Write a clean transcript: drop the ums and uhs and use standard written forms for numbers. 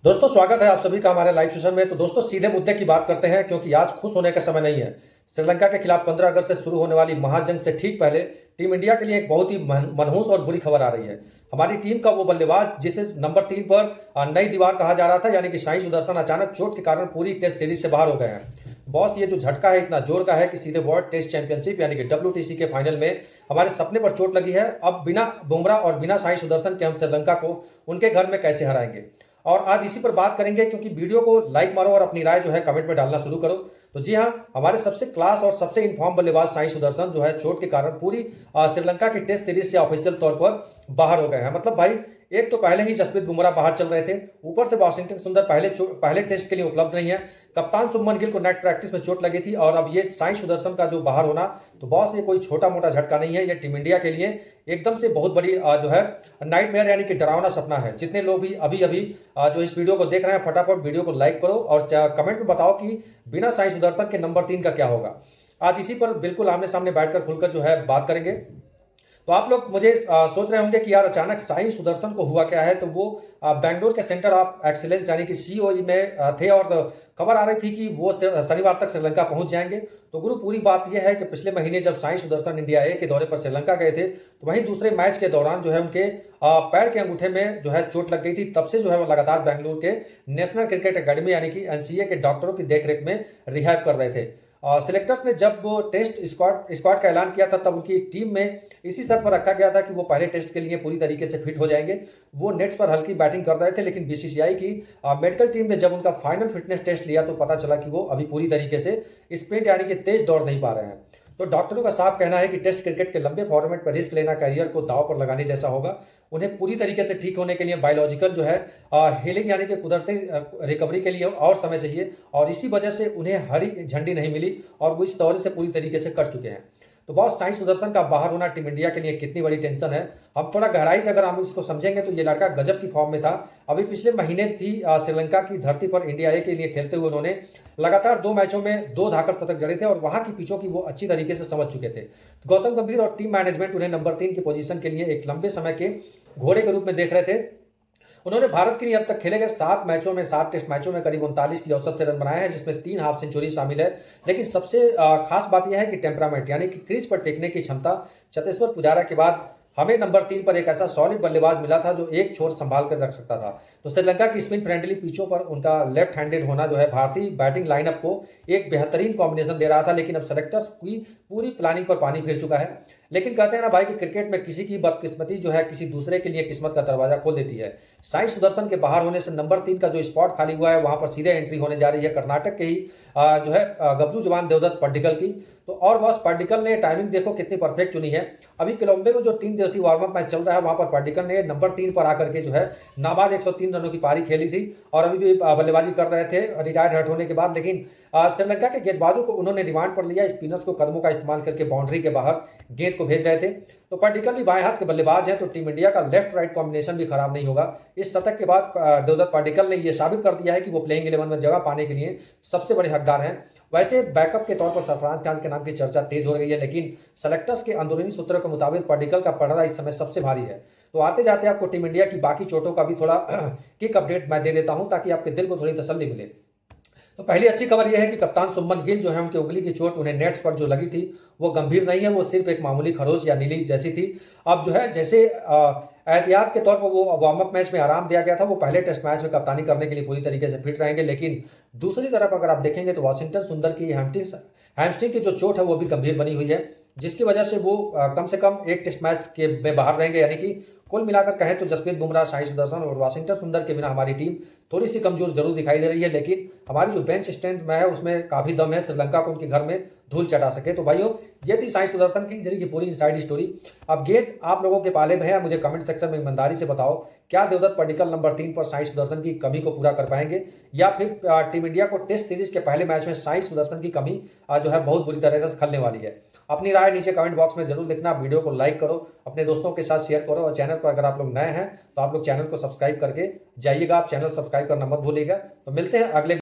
दोस्तों स्वागत है आप सभी का हमारे लाइव सेशन में। तो दोस्तों सीधे मुद्दे की बात करते हैं, क्योंकि आज खुश होने का समय नहीं है। श्रीलंका के खिलाफ 15 अगस्त से शुरू होने वाली महाजंग से ठीक पहले टीम इंडिया के लिए एक बहुत ही मनहूस और बुरी खबर आ रही है। हमारी टीम का वो बल्लेबाज जिसे नंबर 3 पर नई दीवार कहा जा रहा था, यानी कि साई सुदर्शन, अचानक चोट के कारण पूरी टेस्ट सीरीज से बाहर हो गए हैं। बॉस, ये जो झटका है इतना जोर का है कि सीधे वर्ल्ड टेस्ट चैंपियनशिप यानी कि WTC के फाइनल में हमारे सपने पर चोट लगी है। अब बिना बुमराह और बिना साई सुदर्शन के हम श्रीलंका को उनके घर में कैसे हराएंगे, और आज इसी पर बात करेंगे। क्योंकि वीडियो को लाइक मारो और अपनी राय जो है कमेंट में डालना शुरू करो। तो जी हाँ, हमारे सबसे क्लास और सबसे इन्फॉर्म बल्लेबाज साई सुदर्शन जो है चोट के कारण पूरी श्रीलंका की टेस्ट सीरीज से ऑफिशियल तौर पर बाहर हो गए हैं। मतलब भाई, एक तो पहले ही जसप्रीत बुमराह बाहर चल रहे थे, ऊपर से वाशिंगटन सुंदर पहले टेस्ट के लिए उपलब्ध नहीं है। कप्तान शुभमन गिल को नेट प्रैक्टिस में चोट लगी थी, और अब ये साई सुदर्शन का जो बाहर होना, तो बॉस ये कोई छोटा मोटा झटका नहीं है। ये टीम इंडिया के लिए एकदम से बहुत बड़ी जो है नाइटमेयर यानी कि डरावना सपना है। जितने लोग भी अभी अभी जो इस वीडियो को देख रहे हैं, फटाफट वीडियो को लाइक करो और कमेंट में बताओ कि बिना साई सुदर्शन के नंबर 3 का क्या होगा। आज इसी पर बिल्कुल आमने सामने बैठकर खुलकर जो है बात करेंगे। तो आप लोग मुझे सोच रहे होंगे कि यार अचानक साई सुदर्शन को हुआ क्या है। तो वो बेंगलोर के सेंटर ऑफ एक्सीलेंस यानी कि COE में थे, और खबर आ रही थी कि वो शनिवार तक श्रीलंका पहुंच जाएंगे। तो गुरु, पूरी बात यह है कि पिछले महीने जब साई सुदर्शन इंडिया ए के दौरे पर श्रीलंका गए थे, तो वहीं दूसरे मैच के दौरान जो है उनके पैर के अंगूठे में जो है चोट लग गई थी। तब से जो है वो लगातार बेंगलुरु के नेशनल क्रिकेट अकेडमी यानी कि NCA के डॉक्टरों की देखरेख में रिहैब कर रहे थे। सिलेक्टर्स ने जब वो टेस्ट स्क्वाड का ऐलान किया था, तब उनकी टीम में इसी शर्त पर रखा गया था कि वो पहले टेस्ट के लिए पूरी तरीके से फिट हो जाएंगे। वो नेट्स पर हल्की बैटिंग कर रहे थे, लेकिन BCCI की मेडिकल टीम ने जब उनका फाइनल फिटनेस टेस्ट लिया, तो पता चला कि वो अभी पूरी तरीके से स्प्रिंट यानी कि तेज दौड़ नहीं पा रहे हैं। तो डॉक्टरों का साफ कहना है कि टेस्ट क्रिकेट के लंबे फॉर्मेट पर रिस्क लेना करियर को दांव पर लगाने जैसा होगा। उन्हें पूरी तरीके से ठीक होने के लिए बायोलॉजिकल जो है हीलिंग यानी कि कुदरती रिकवरी के लिए और समय चाहिए, और इसी वजह से उन्हें हरी झंडी नहीं मिली और वो इस दौरे से पूरी तरीके से कट चुके हैं। तो बॉस, साई सुदर्शन का बाहर होना टीम इंडिया के लिए कितनी बड़ी टेंशन है। हम थोड़ा गहराई से अगर हम इसको समझेंगे तो ये लड़का गजब की फॉर्म में था। अभी पिछले महीने थी श्रीलंका की धरती पर इंडिया ए के लिए खेलते हुए उन्होंने लगातार 2 मैचों में 2 धाकड़ शतक जड़े थे, और वहां की पिचों की वो अच्छी तरीके से समझ चुके थे। तो गौतम गंभीर और टीम मैनेजमेंट उन्हें नंबर 3 की पोजीशन के लिए एक लंबे समय के घोड़े के रूप में देख रहे थे। उन्होंने भारत के लिए अब तक खेले गए 7 मैचों में 7 टेस्ट मैचों में करीब 39 की औसत से रन बनाए हैं, जिसमें 3 हाफ सेंचुरी शामिल है। लेकिन सबसे खास बात यह है कि टेम्परामेंट यानी कि क्रीज पर टेकने की क्षमता। चतेश्वर पुजारा के बाद हमें नंबर 3 पर एक ऐसा सॉलिड बल्लेबाज मिला था जो एक छोर संभाल कर रख सकता था। तो श्रीलंका की स्पिन फ्रेंडली पिचों पर उनका लेफ्ट हैंडेड होना जो है भारतीय बैटिंग लाइनअप को एक बेहतरीन कॉम्बिनेशन दे रहा था। लेकिन अब सेलेक्टर्स की पूरी प्लानिंग पर पानी फिर चुका है। लेकिन कहते हैं ना भाई कि क्रिकेट में किसी की बदकिस्मती जो है किसी दूसरे के लिए किस्मत का दरवाजा खोल देती है। साई सुदर्शन के बाहर होने से नंबर 3 का जो स्पॉट खाली हुआ है, वहां पर सीधे एंट्री होने जा रही है कर्नाटक के ही जो है गबरू जवान देवदत्त पड्डीकल की। तो और बस पड्डीकल ने टाइमिंग देखो कितनी परफेक्ट चुनी है। अभी कोलंबो में जो 3 दिवसीय वार्म अप मैच चल रहा है, वहां पर पड्डीकल ने नंबर 3 पर आकर के जो है नाबाद 103 रनों की पारी खेली थी, और अभी भी बल्लेबाजी कर रहे थे रिटायर्ड हट होने के बाद। लेकिन श्रीलंका के गेंदबाजों को उन्होंने रिमांड पर लिया, स्पिनर्स को कदमों का इस्तेमाल करके बाउंड्री के बाहर गेंद को भेज रहे थे। तो पड्डीकल भी बाएं हाथ के बल्लेबाज हैं, तो टीम इंडिया का लेफ्ट राइट कॉम्बिनेशन भी खराब नहीं होगा। इस शतक के बाद देवदत्त पड्डीकल ने यह साबित कर दिया है कि वो प्लेइंग 11 में जगह पाने के लिए सबसे बड़े हकदार हैं। वैसे बैकअप के तौर पर सरफराज खान के नाम की चर्चा तेज हो रही है, लेकिन सेलेक्टर्स के अंदरूनी सूत्रों के मुताबिक पड्डीकल का पड़ना इस समय सबसे भारी है। तो आते जाते आपको टीम इंडिया की बाकी चोटों का भी थोड़ा किक अपडेट मैं दे देता हूं, ताकि आपके दिल को थोड़ी तसल्ली मिले। तो पहली अच्छी खबर यह है कि कप्तान शुभमन गिल जो है उनकी उंगली की चोट उन्हें नेट्स पर जो लगी थी वो गंभीर नहीं है, वो सिर्फ एक मामूली खरोच या नीली जैसी थी। अब जो है जैसे एहतियात के तौर पर वो वार्म अप मैच में आराम दिया गया था, वो पहले टेस्ट मैच में कप्तानी करने के लिए पूरी तरीके से फिट रहेंगे। लेकिन दूसरी तरफ अगर आप देखेंगे तो वाशिंगटन सुंदर की हैमस्ट्रिंग की जो चोट है वो भी गंभीर बनी हुई है, जिसकी वजह से वो कम से कम एक टेस्ट मैच के में बाहर रहेंगे। यानी कि कुल मिलाकर कहें तो जसप्रीत बुमराह, साई सुदर्शन और वाशिंगटन सुंदर के बिना हमारी टीम थोड़ी सी कमजोर जरूर दिखाई दे रही है, लेकिन हमारी जो बेंच स्ट्रेंथ में है उसमें काफी दम है श्रीलंका को उनके घर में धूल चटा सके। तो भाइयों, ये थी साई सुदर्शन की इंजरी की पूरी इनसाइड स्टोरी। अब गेंद आप लोगों के पाले में है, मुझे कमेंट सेक्शन में ईमानदारी से बताओ, क्या देवदत्त पड्डीकल नंबर 3 पर साई सुदर्शन की कमी को पूरा कर पाएंगे, या फिर टीम इंडिया को टेस्ट सीरीज के पहले मैच में साई सुदर्शन की कमी जो है बहुत बुरी तरह से खलने वाली है। अपनी राय नीचे कमेंट बॉक्स में जरूर लिखना, वीडियो को लाइक करो, अपने दोस्तों के साथ शेयर करो, और चैनल पर अगर आप लोग नए हैं तो आप लोग चैनल को सब्सक्राइब करके जाइएगा। आप चैनल सब्सक्राइब करना मत भूलिएगा। तो मिलते हैं अगले